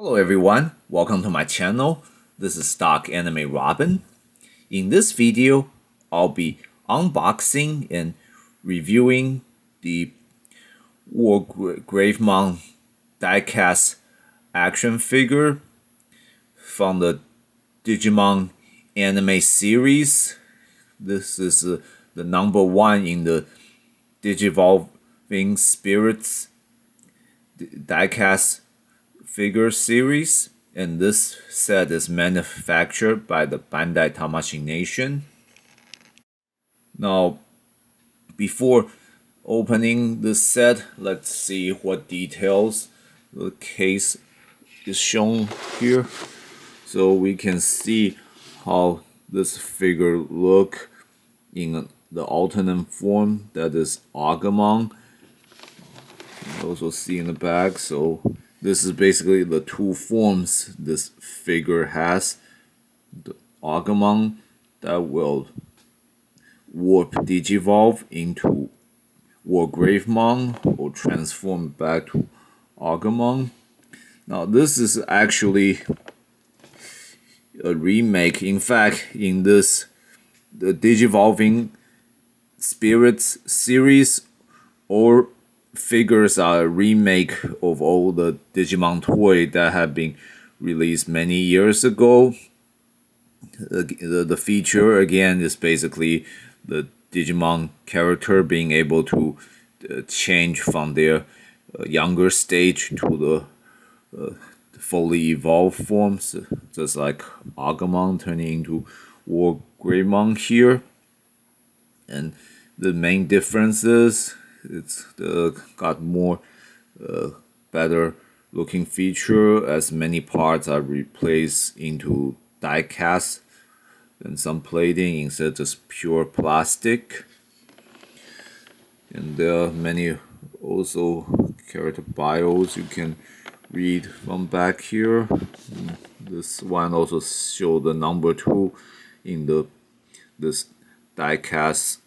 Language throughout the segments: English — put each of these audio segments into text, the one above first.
Hello everyone, welcome to my channel. This is Stock Anime Robin. In this video, I'll be unboxing and reviewing the Wargreymon Diecast action figure from the Digimon anime series. This is the number one in the Digivolving Spirits Diecast figure series, and this set is manufactured by the Bandai Tamashii Nation. Now, before opening the set, let's see what details the case is shown here, so we can see how this figure look in the alternate form, that is Agumon. You also see in the back, so this is basically the two forms this figure has. The Agumon that will warp Digivolve into Wargreymon or transform back to Agumon. Now this is actually a remake. In fact, in this the Digivolving Spirits series, or figures are a remake of all the Digimon toy that have been released many years ago. The feature again is basically the Digimon character being able to change from their younger stage to the fully evolved forms, just like Agumon turning into Wargreymon here. And the main difference is it's got more better looking feature, as many parts are replaced into die-cast and some plating instead of just pure plastic. And there are many also character bios you can read from back here. And this one also shows the number 2 in this die-cast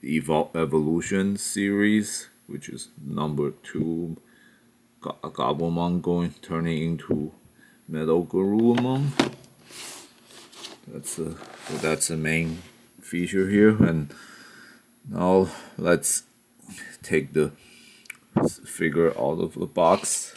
evolution series, which is number 2, Gabumon turning into Metal Garurumon. That's the main feature here. And now let's take the figure out of the box.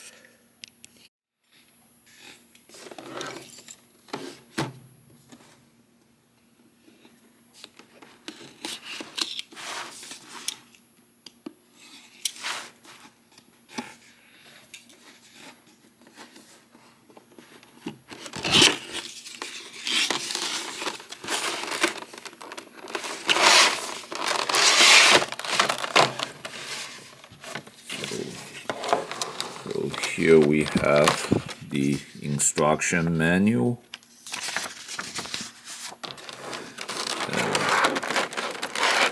So here we have the instruction manual.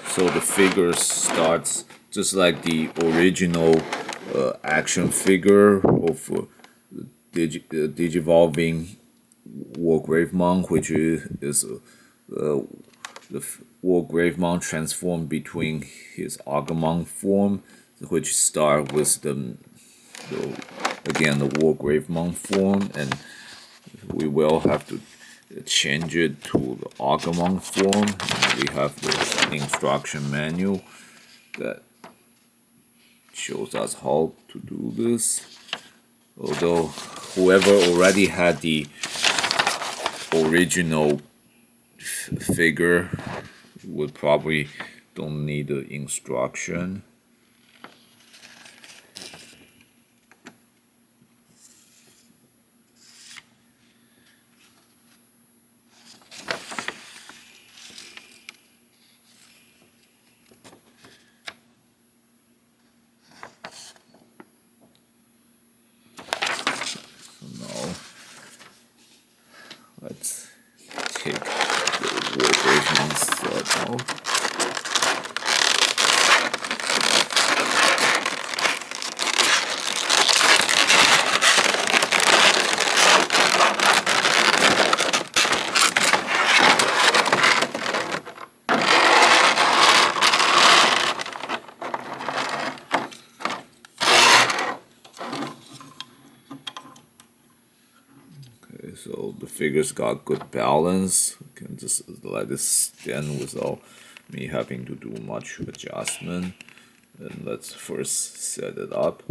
So the figure starts just like the original action figure of Digivolving Wargreymon, which is the Wargreymon transformed between his Agumon form, which start with the Wargreymon form, and we will have to change it to the Agumon form. And we have the instruction manual that shows us how to do this. Although whoever already had the original figure would probably don't need the instruction. Now let's take the Wargreymon set out. Okay, so the figures got good balance. You can just let it stand without me having to do much adjustment. And let's first set it up.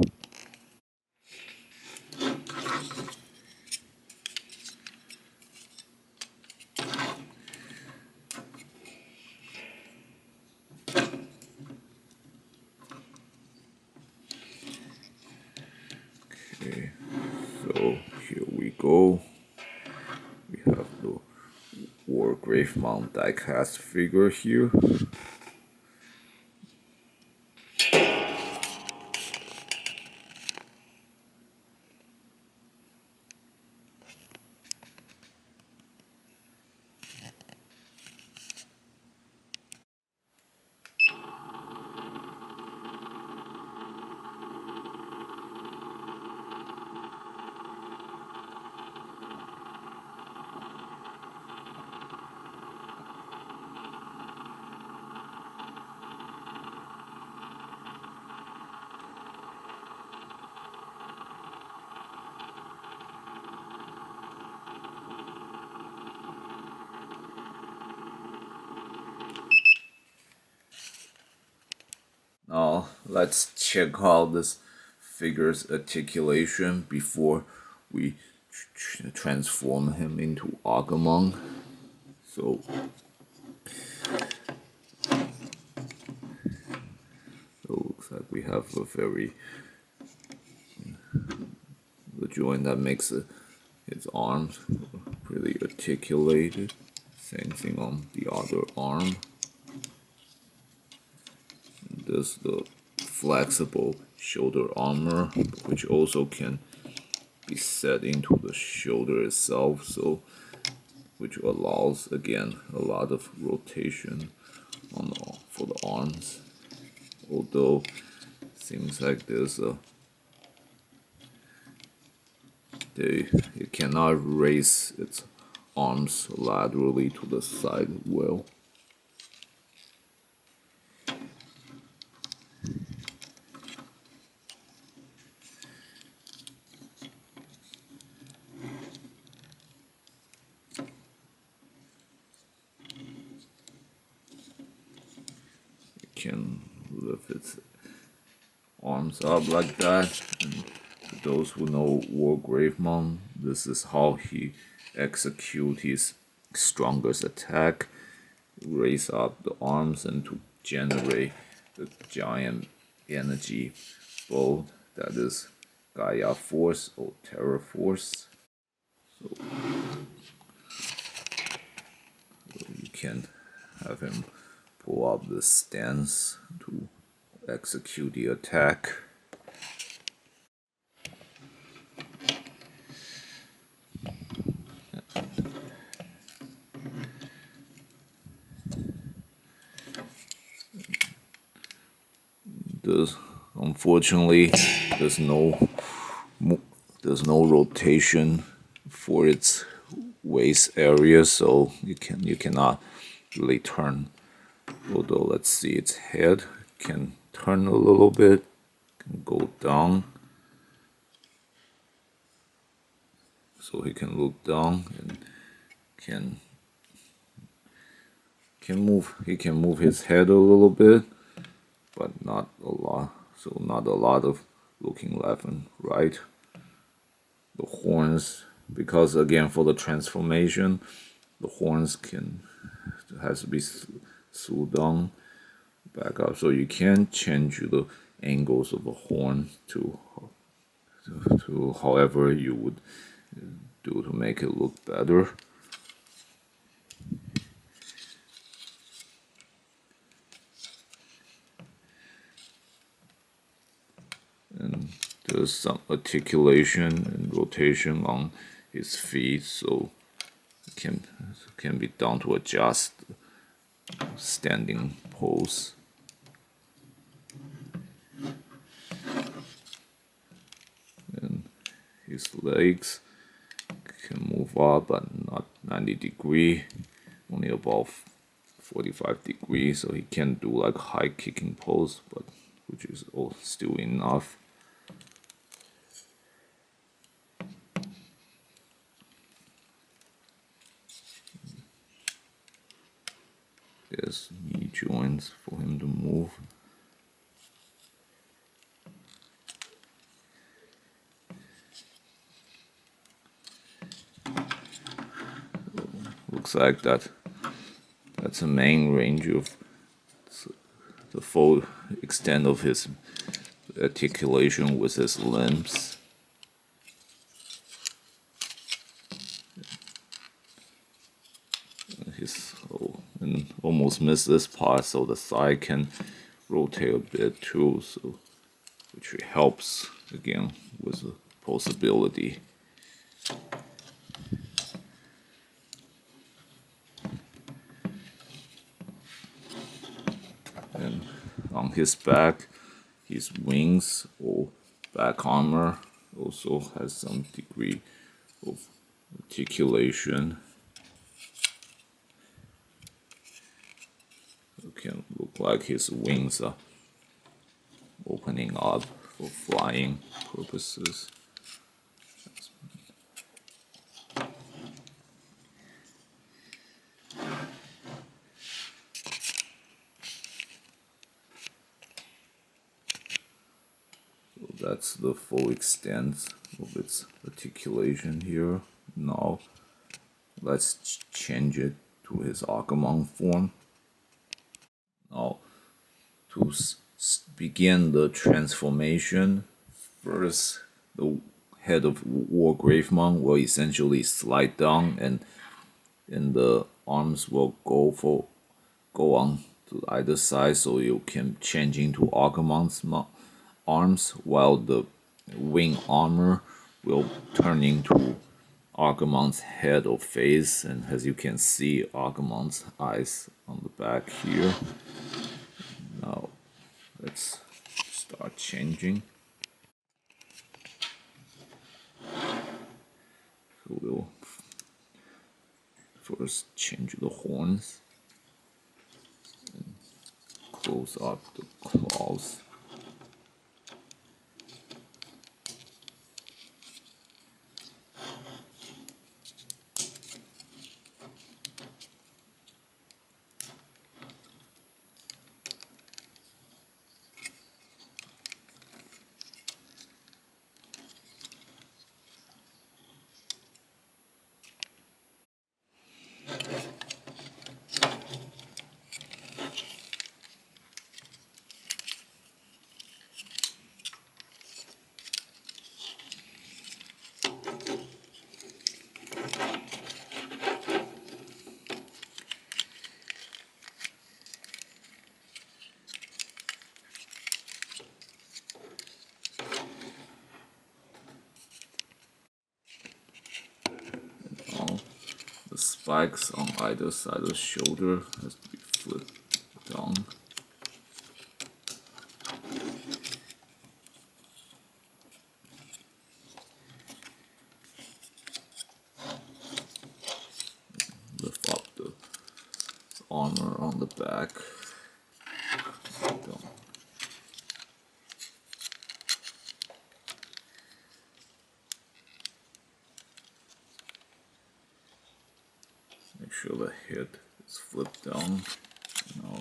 Okay, so here we go. We have the Wargreymon diecast figure here. Now let's check out this figure's articulation before we transform him into Agumon. So it looks like we have a the joint that makes his arms pretty articulated. Same thing on the other arm. And there's the flexible shoulder armor, which also can be set into the shoulder itself, so which allows again a lot of rotation for the arms. Although it seems like it cannot raise its arms laterally to the side well. It can lift its arms up like that. And for those who know Wargreymon, this is how he executes his strongest attack. Raise up the arms and to generate the giant energy bolt that is Gaia Force or Terra Force. So you can have him pull up the stance to execute the attack. Unfortunately, there's no rotation for its waist area, so you cannot really turn. Although let's see, its head can turn a little bit, can go down, so he can look down and he can move his head a little bit, but not a lot. So not a lot of looking left and right. The horns, because again for the transformation, the horns has to be sewed down back up, so you can change the angles of the horn to however you would do to make it look better. And there's some articulation and rotation on his feet, so it can be done to adjust standing pose. And his legs can move up, but not 90 degrees, only about 45 degrees, so he can do like high kicking pose, but which is still enough. guess knee joints for him to move. Looks like that's the main range of the full extent of his articulation with his limbs. And almost missed this part, so the thigh can rotate a bit too, so which helps again with the possibility. And on his back, his wings or back armor also has some degree of articulation. It can look like his wings are opening up for flying purposes. So that's the full extent of its articulation here. Now let's change it to his Agumon form. Now to begin the transformation, first the head of Wargreymon will essentially slide down, and the arms will go on to either side, so you can change into Agumon's arms, while the wing armor will turn into Agumon's head or face, and as you can see, Agumon's eyes on the back here. Now let's start changing. So we'll first change the horns and close up the claws. The spikes on either side of the shoulder has to be flipped down. Lift up the armor on the back. Down. Make sure the head is flipped down. Now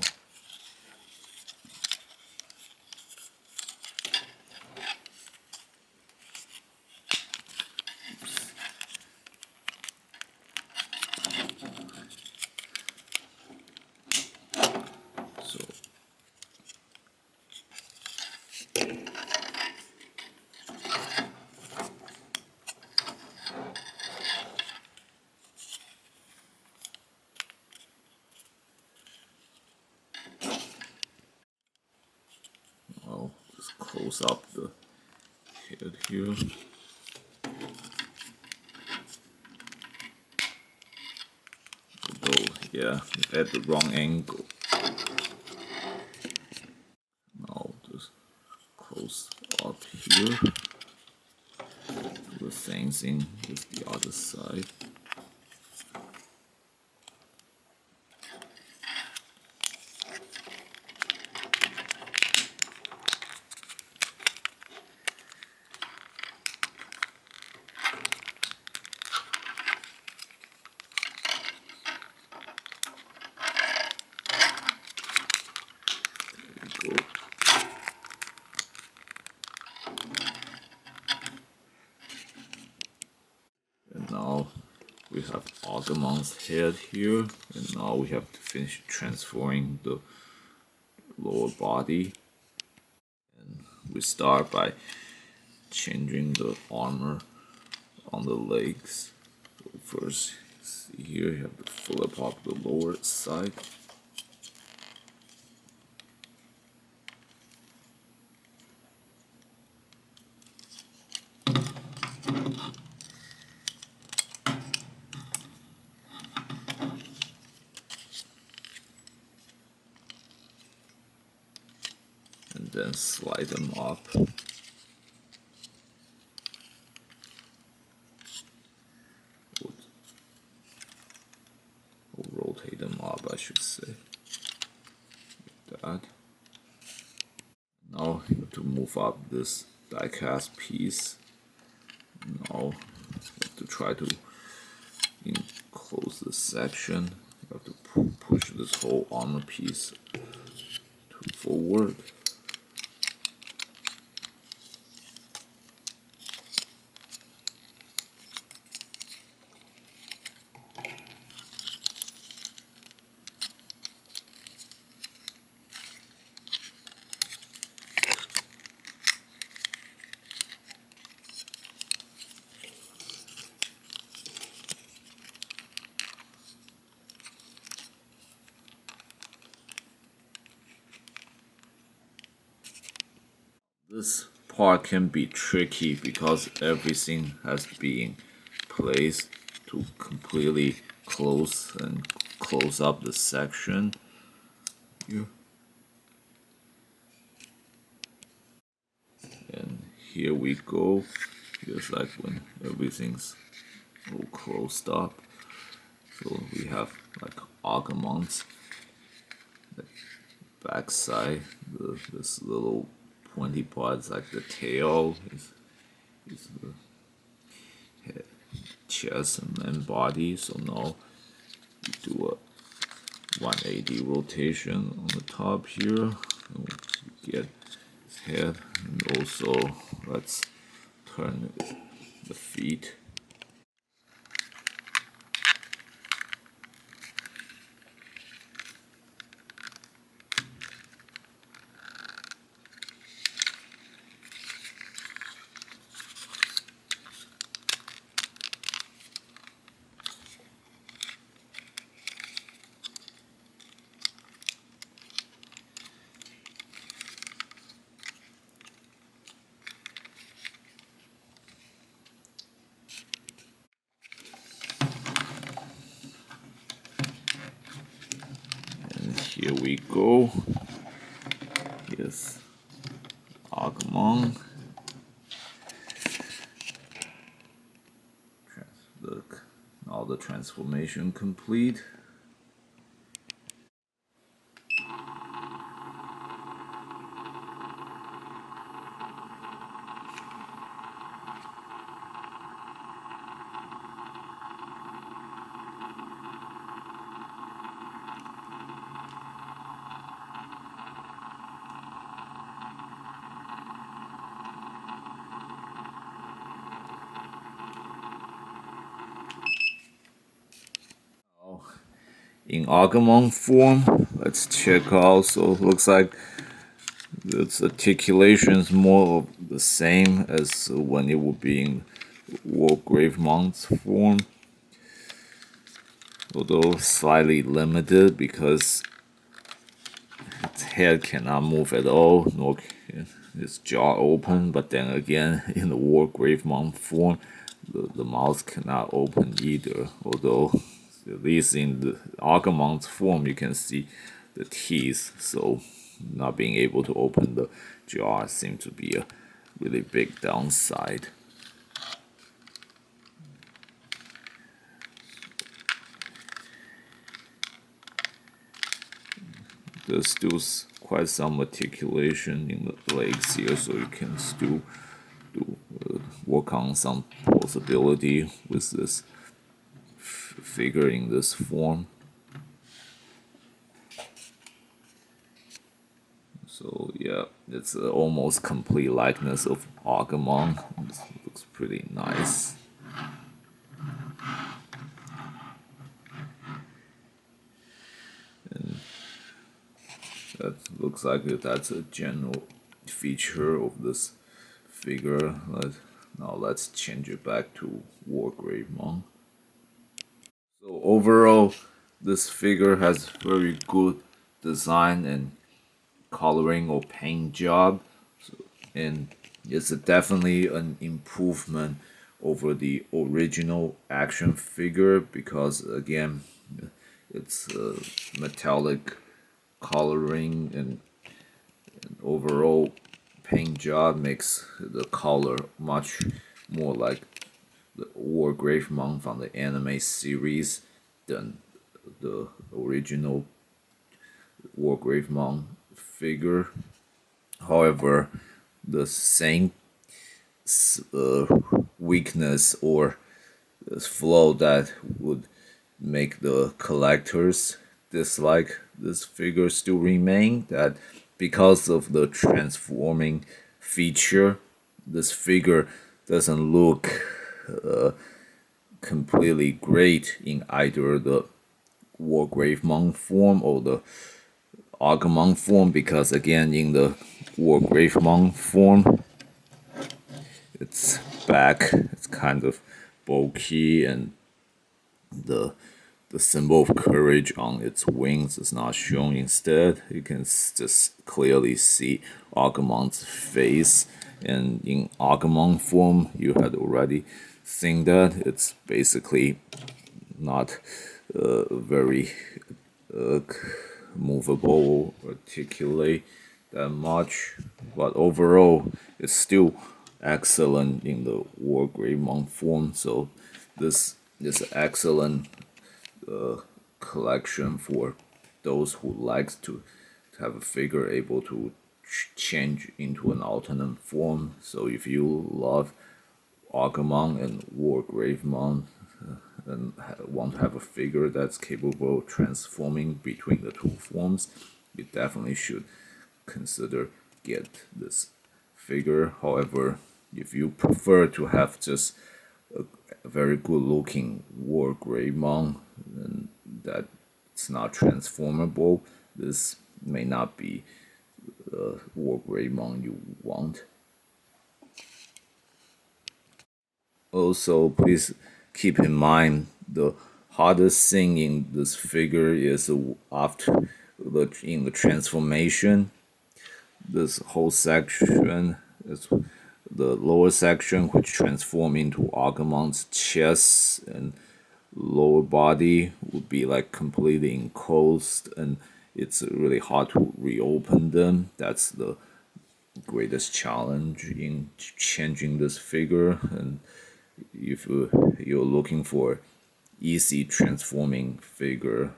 so I'll just close up the head here. Although, yeah, at the wrong angle. Now just close up here. Do the same thing with the other side. now we have Wargreymon's head here, and now we have to finish transferring the lower body. And we start by changing the armor on the legs. So first, see here, you have to flip up the lower side. And then slide them up. Or rotate them up, I should say. Like that. Now you have to move up this diecast piece. Now you have to try to enclose this section. You have to push this whole armor piece forward. This part can be tricky because everything has to be in place to completely close up the section here. And here we go. Here's like when everything's all closed up. So we have like Wargreymon's backside, this little pointy parts like the tail is the head, chest and then body. So now we do a 180 rotation on the top here. And we get his head, and also let's turn the feet. Here we go. Here's Wargreymon. Look, now the transformation complete. In Wargreymon form, let's check out. So it looks like its articulation is more of the same as when it would be in Wargreymon's form, although slightly limited because its head cannot move at all, nor can its jaw open. But then again, in the Wargreymon form, the mouth cannot open either, although at least in the Wargreymon's form you can see the teeth, so not being able to open the jaw seems to be a really big downside. There's still quite some articulation in the legs here, so you can still work on some possibility with this figure in this form. So yeah, it's an almost complete likeness of Wargreymon. It looks pretty nice. That looks like that's a general feature of this figure. Now let's change it back to Wargreymon. So overall, this figure has very good design and coloring or paint job, and it's definitely an improvement over the original action figure because again, it's metallic coloring and overall paint job makes the color much more like the Wargreymon from the anime series than the original Wargreymon figure. However, the same uh, weakness or flaw that would make the collectors dislike this figure still remain, that because of the transforming feature, this figure doesn't look completely great in either the Wargreymon form or the Agumon form, because again in the Wargreymon form its back it's kind of bulky and the symbol of courage on its wings is not shown. Instead, you can just clearly see Agumon's face, and in Agumon form, you had already seen that it's basically not very uh, movable or articulate that much, but overall, it's still excellent in the Wargreymon form. So this is excellent collection for those who likes to have a figure able to change into an alternate form. So if you love Agumon and Wargreymon and want to have a figure that's capable of transforming between the two forms, you definitely should consider get this figure. However, if you prefer to have just a very good looking Wargreymon and that it's not transformable, this may not be Wargreymon you want. Also, please keep in mind the hardest thing in this figure is after in the transformation. This whole section is the lower section, which transform into Agumon's chest and lower body would be like completely enclosed, and it's really hard to reopen them. That's the greatest challenge in changing this figure. And if you're looking for easy transforming figure,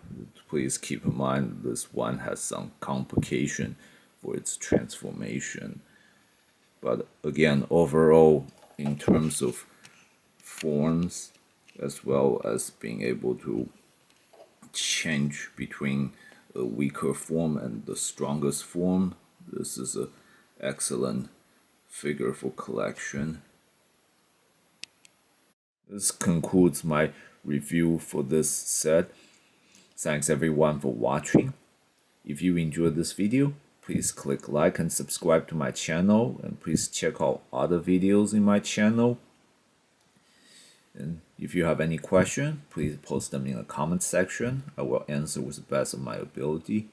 please keep in mind this one has some complication for its transformation. But again, overall, in terms of forms, as well as being able to change between a weaker form and the strongest form, this is an excellent figure for collection. This concludes my review for this set. Thanks everyone for watching. If you enjoyed this video, please click like and subscribe to my channel, and please check out other videos in my channel. And if you have any question, please post them in the comment section. I will answer with the best of my ability.